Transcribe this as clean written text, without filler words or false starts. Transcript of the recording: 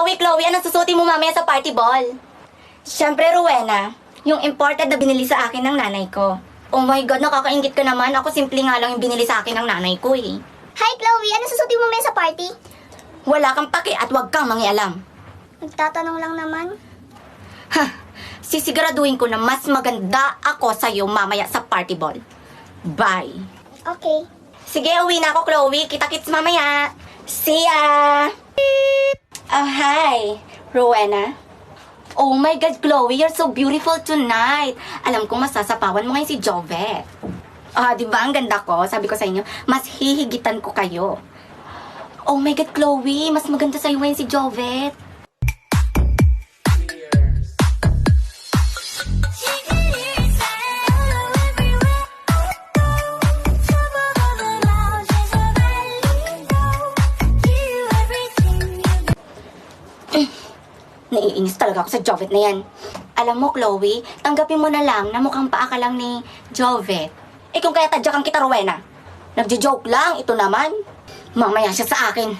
Chloe, anong susutin mo mamaya sa party ball? Siyempre, Rowena, yung imported na binili sa akin ng nanay ko. Oh my God, nakakaingit ka naman. Ako simple nga lang yung binili sa akin ng nanay ko eh. Hi, Chloe! Ano susutin mo mamaya sa party? Wala kang paki at wag kang mangialam. Nagtatanong lang naman. Ha, sisiguraduhin ko na mas maganda ako sa'yo mamaya sa party ball. Bye. Okay. Sige, uwi na ako, Chloe. Kita-kits mamaya. See ya! Oh, hi. Rowena? Oh my God, Chloe, you're so beautiful tonight. Alam ko masasapawan mo ngayon si Jovet. Ah, di ba ang ganda ko? Sabi ko sa inyo, mas hihigitan ko kayo. Oh my God, Chloe, mas maganda sa'yo ngayon si Jovet. Naiinis talaga ako sa Jovet na yan. Alam mo, Chloe, tanggapin mo na lang na mukhang paa ka lang ni Jovet. Eh kung kaya tadyakan kita, Rowena. Nagjo-joke lang, ito naman. Mamaya siya sa akin.